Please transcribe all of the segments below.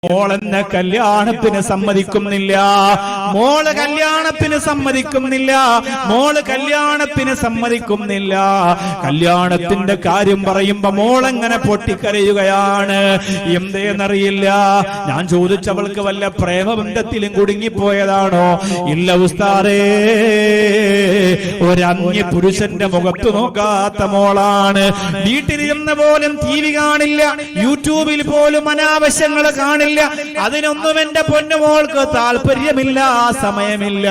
മോളെന്നെ കല്യാണത്തിന് സമ്മതിക്കുന്നില്ല, മോള് കല്യാണത്തിന് സമ്മതിക്കുന്നില്ല, മോള് കല്യാണത്തിന് സമ്മതിക്കുന്നില്ല. കല്യാണത്തിന്റെ കാര്യം പറയുമ്പോ മോളെങ്ങനെ പൊട്ടിക്കരയുകയാണ്. എന്തേന്നറിയില്ല. ഞാൻ ചോദിച്ചവൾക്ക് വല്ല പ്രേമബന്ധത്തിലും കുടുങ്ങിപ്പോയതാണോ? ഇല്ല ഉസ്താദേ, ഒരന്യ പുരുഷന്റെ മുഖത്ത് നോക്കാത്ത മോളാണ്. വീട്ടിലിരുന്ന പോലും TV കാണില്ല, യൂട്യൂബിൽ പോലും അനാവശ്യങ്ങൾ കാണില്ല. അതിനൊന്നും എന്റെ പൊന്നുമോൾക്ക് താല്പര്യമില്ല, സമയമില്ല.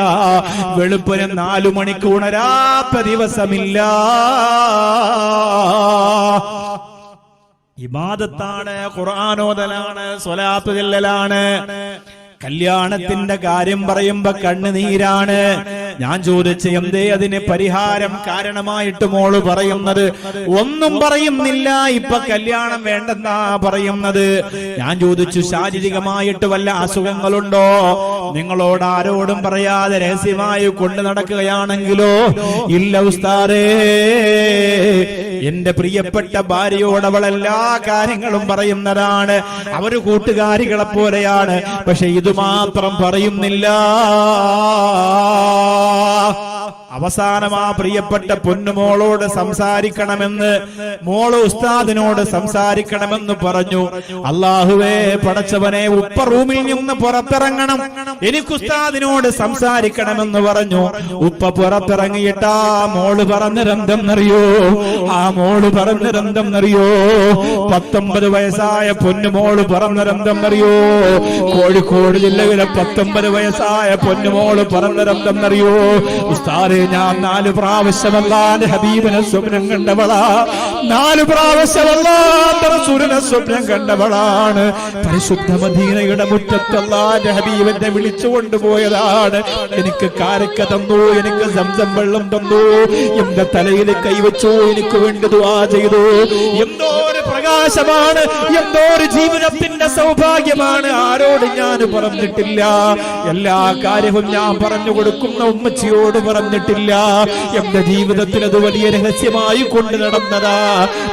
വെളുപ്പിന് 4 മണിക്ക് ഉണരാത്ത ദിവസമില്ല. ഇബാദത്താണ്, ഖുർആനോദലാണ്, സ്വലാത്ത് ചൊല്ലലാണ്. കല്യാണത്തിന്റെ കാര്യം പറയുമ്പോ കണ്ണുനീരാണ്. ഞാൻ ചോദിച്ചു എന്തേ അതിന് പരിഹാരം കാരണമായിട്ട് മോള് പറയുന്നത്? ഒന്നും പറയുന്നില്ല, ഇപ്പൊ കല്യാണം വേണ്ടെന്നാ പറയുന്നത്. ഞാൻ ചോദിച്ചു ശാരീരികമായിട്ട് വല്ല അസുഖങ്ങളുണ്ടോ? നിങ്ങളോട് ആരോടും പറയാതെ രഹസ്യമായി കൊണ്ടു നടക്കുകയാണെങ്കിലോ? ഇല്ല ഉസ്താദേ, എന്റെ പ്രിയപ്പെട്ട ഭാര്യയോട് അവൾ എല്ലാ കാര്യങ്ങളും പറയുന്നതാണ്. അവര് കൂട്ടുകാരികളെ പോലെയാണ്. പക്ഷെ ഇത് മാത്രം പറയുന്നില്ല. അവസാനം ആ പ്രിയപ്പെട്ട പൊന്നുമോളോട് സംസാരിക്കണമെന്ന്, മോള് ഉസ്താദിനോട് സംസാരിക്കണമെന്ന് പറഞ്ഞു. അല്ലാഹുവേ പടച്ചവനെ, ഉപ്പ റൂമിൽ നിന്ന് പുറത്തിറങ്ങണം, എനിക്ക് ഉസ്താദിനോട് സംസാരിക്കണമെന്ന് പറഞ്ഞു. ഉപ്പ പുറത്തിറങ്ങിയിട്ടാ മോള് പറഞ്ഞിരെന്തെന്നറിയോ? ആ മോള് പറഞ്ഞിരെന്തെന്നറിയോ? 19 വയസ്സായ പൊന്നുമോള് പറഞ്ഞിരെന്തെന്നറിയോ? കോഴിക്കോട് ജില്ലയിലെ 19 വയസ്സായ പൊന്നുമോള് പറഞ്ഞിരെന്തെന്നറിയോ? ഉസ്താദേ, ഞാൻ 4 പ്രാവശ്യം അല്ലാഹുവിന്റെ ഹബീബിനെ സ്വപ്നം കണ്ടവളാ. 4 പ്രാവശ്യം അല്ലാഹുവിന്റെ റസൂലിനെ സ്വപ്നം കണ്ടവളാണ്. പരിശുദ്ധ മദീനയുടെ മുറ്റത്ത് അല്ലാഹുവിന്റെ ഹബീബിനെ വിളിച്ചു കൊണ്ടുപോയതാണ്. എനിക്ക് കാരക്ക തന്നു, എനിക്ക് സംസം വെള്ളം തന്നു, എന്റെ തലയിൽ കൈവച്ചു, എനിക്ക് വേണ്ടി ദുആ ചെയ്തു. എന്തോ ഒരു പ്രകാശമാണ്, എന്തോ ഒരു ജീവിതത്തിന്റെ സൗഭാഗ്യമാണ്. ആരോട് ഞാൻ പറഞ്ഞിട്ടില്ല. എല്ലാ കാര്യവും ഞാൻ പറഞ്ഞു കൊടുക്കുന്ന ഉമ്മച്ചിയോട് പറഞ്ഞിട്ടില്ല. എന്റെ ജീവിതത്തിൽ അത് വലിയ രഹസ്യമായി കൊണ്ടു നടന്നതാ.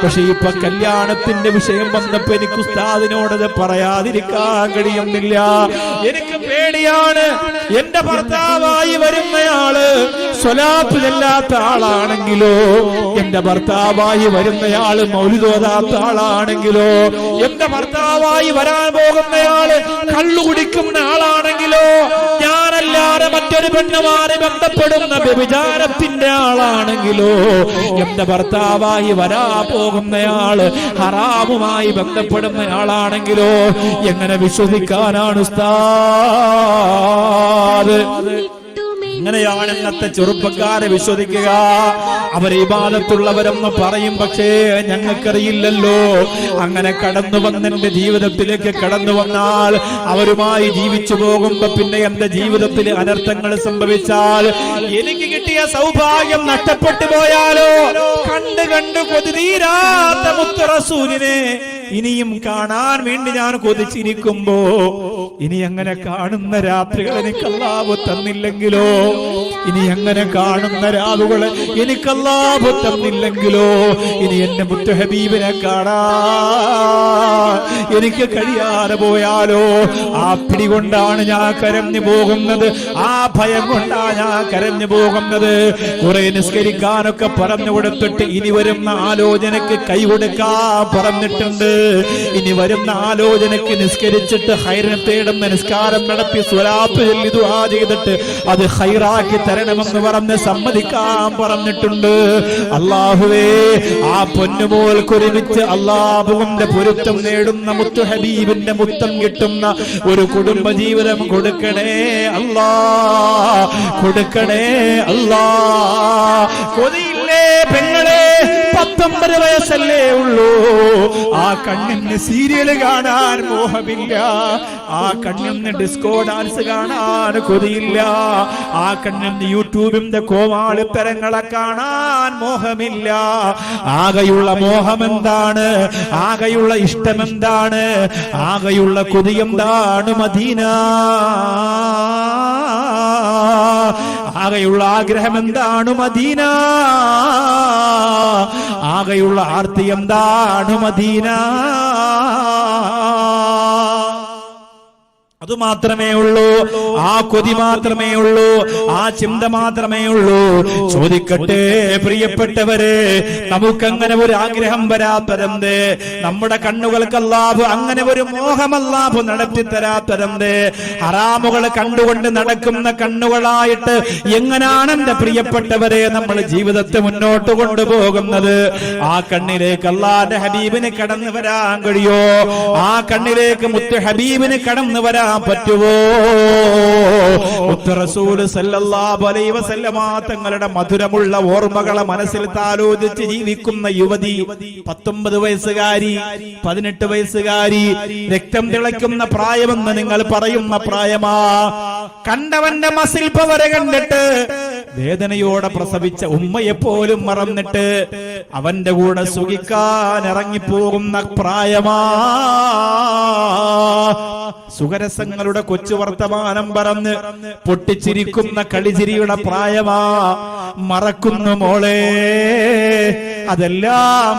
പക്ഷെ ഇപ്പൊ കല്യാണത്തിന്റെ വിഷയം വന്നപ്പോ എനിക്ക് ഉസ്താദിനോടത് പറയാതിരിക്കാൻ കഴിയുന്നില്ല. എനിക്ക് പേടിയാണ്. എന്റെ ഭർത്താവായി വരുന്നയാള് സ്വലാത്ത് ചെല്ലാത്ത ആളാണെങ്കിലോ, എന്റെ ഭർത്താവായി വരുന്നയാള് മൗലിദ് ഓതാത്ത ആളാണെങ്കിലോ, എന്റെ ഭർത്താവായി വരാൻ പോകുന്നയാള് കള്ളു കുടിക്കുന്ന ആളാണെങ്കിലോ, ഞാനല്ലാതെ മറ്റൊരു പെണ്ണുമാരെ ബന്ധപ്പെടുന്ന വ്യഭിചാരത്തിന്റെ ആളാണെങ്കിലോ, എന്റെ ഭർത്താവായി വരാ പോകുന്നയാള് ഹറാമുമായി ബന്ധപ്പെടുന്ന ആളാണെങ്കിലോ, എങ്ങനെ വിശ്വസിക്കാനാണ് ഉസ്താദ്? ഇങ്ങനെയാണ് ഇന്നത്തെ ചെറുപ്പക്കാരെ വിശ്വസിക്കുക. അവർ ഇബാദത്തുള്ളവരെന്ന് പറയും, പക്ഷേ ഞങ്ങൾക്കറിയില്ലല്ലോ. അങ്ങനെ കടന്നു വന്നെന്റെ ജീവിതത്തിലേക്ക് കടന്നു വന്നാൽ, അവരുമായി ജീവിച്ചു പോകുമ്പോ പിന്നെ എന്റെ ജീവിതത്തിൽ അനർത്ഥങ്ങൾ സംഭവിച്ചാൽ, എനിക്ക് കിട്ടിയ സൗഭാഗ്യം നഷ്ടപ്പെട്ടു പോയാലോ? കണ്ട് കണ്ട് കൊതിതീരാത്ത മുത്ത് റസൂലിനെ ഇനിയും കാണാൻ വേണ്ടി ഞാൻ കൊതിച്ചിരിക്കുമ്പോ, ഇനി അങ്ങനെ കാണുന്ന രാത്രികൾ എനിക്ക് അല്ലാഹു തന്നില്ലെങ്കിലോ? ഇനി അങ്ങനെ കാണുന്ന രാവുകളെ എനിക്ക് അല്ലാഹു തന്നില്ലെങ്കിലോ? ഇനി എന്റെ മുത്ത് ഹബീബിനെ കാണാൻ എനിക്ക് കഴിയാതെ പോയാലോ? ആ പിടി കൊണ്ടാണ് ഞാൻ കരഞ്ഞു പോകുന്നത്. ആ ഭയം കൊണ്ടാണ് ഞാൻ കരഞ്ഞു പോകുന്നത്. കുറെ നിസ്കരിക്കാനൊക്കെ പറഞ്ഞു കൊടുത്തിട്ട് ഇനി വരുന്ന ആലോചനക്ക് കൈ കൊടുക്കാൻ പറഞ്ഞിട്ടുണ്ട്. ഇനി വരുന്ന ആലോചനക്ക് നിസ്കരിച്ചിട്ട് ഹൈറിനെ തേടുന്ന നിസ്കാരം നടത്തി സ്വലാത്ത് ചൊല്ലി ദുആ ചെയ്തിട്ട് അത് ഹൈറാക്കി തരണമെന്ന് പറഞ്ഞ് സമ്മതിക്കാൻ പറഞ്ഞിട്ടുണ്ട്. അല്ലാഹുവേ, ആ പൊന്നുമോൾക്ക് ഒരുമിച്ച് അല്ലാഹുവിന്റെ പൊരുത്തം നേടുന്ന മുത്തു ഹബീബിന്റെ മുത്തം കിട്ടുന്ന ഒരു കുടുംബ ജീവിതം കൊടുക്കണേ അല്ലാ, കൊടുക്കണേ അല്ലാ. കൊതിയില്ലേ പെങ്ങളെ? 19 വയസ്സല്ലേ ഉള്ളൂ. ആ കണ്ണിന് സീരിയല് കാണാൻ മോഹമില്ല. ആ കണ്ണിന് ഡിസ്കോ ഡാൻസ് കാണാൻ കൊതിയില്ല. ആ കണ്ണിന് യൂട്യൂബിന്റെ കോമാളിത്തരങ്ങളെ കാണാൻ മോഹമില്ല. ആകെയുള്ള മോഹമെന്താണ്? ആകെയുള്ള ഇഷ്ടമെന്താണ്? ആകെയുള്ള കൊതി എന്താണ്? മദീന. ആകെയുള്ള ആഗ്രഹം എന്താണ്? മദീന. ആകെയുള്ള ആർത്തി എന്താണ്? മദീന. അതുമാത്രമേ ഉള്ളൂ, ആ കൊതി മാത്രമേ ഉള്ളൂ, ആ ചിന്ത മാത്രമേ ഉള്ളൂ. ചോദിക്കട്ടെ പ്രിയപ്പെട്ടവരെ, നമുക്കങ്ങനെ ഒരു ആഗ്രഹം വരാത്തതെന്ത്? നമ്മുടെ കണ്ണുകൾക്ക് അല്ലാഹു അങ്ങനെ ഒരു മോഹം അല്ലാഹു നടത്തി തരാത്തതെന്ത്? ഹറാമുകൾ കണ്ടുകൊണ്ട് നടക്കുന്ന കണ്ണുകളായിട്ട് എങ്ങനെയാണ് എന്റെ പ്രിയപ്പെട്ടവരെ നമ്മൾ ജീവിതത്തെ മുന്നോട്ട് കൊണ്ടുപോകുന്നത്? ആ കണ്ണിലേക്ക് അല്ലാഹുവിന്റെ ഹബീബിന് കടന്നു വരാൻ കഴിയോ? ആ കണ്ണിലേക്ക് മുത്ത് ഹബീബിന് കടന്നു വരാൻ പറ്റുമോ? റസൂൽ സല്ലല്ലാഹു അലൈഹി വസല്ലമ തങ്ങളുടെ മധുരമുള്ള ഓർമ്മകളെ മനസ്സിൽ താലോചിച്ച് ജീവിക്കുന്ന യുവതി, 19 വയസ്സുകാരി, 18 വയസ്സുകാരി, രക്തം തിളയ്ക്കുന്ന പ്രായമെന്ന് നിങ്ങൾ പറയുന്ന പ്രായമാ. കണ്ടവന്റെ മസിൽ പവർ കണ്ടിട്ട് വേദനയോടെ പ്രസവിച്ച ഉമ്മയെ പോലും മറന്നിട്ട് അവന്റെ കൂടെ സുഖിക്കാൻ ഇറങ്ങിപ്പോകുന്ന പ്രായമാ. സുഖരസങ്ങളുടെ കൊച്ചു വർത്തമാനം പറഞ്ഞ് പൊട്ടിച്ചിരിക്കുന്ന കളിചിരിയുടെ പ്രായമാ. മറക്കുന്നു മോളെ, അതെല്ലാം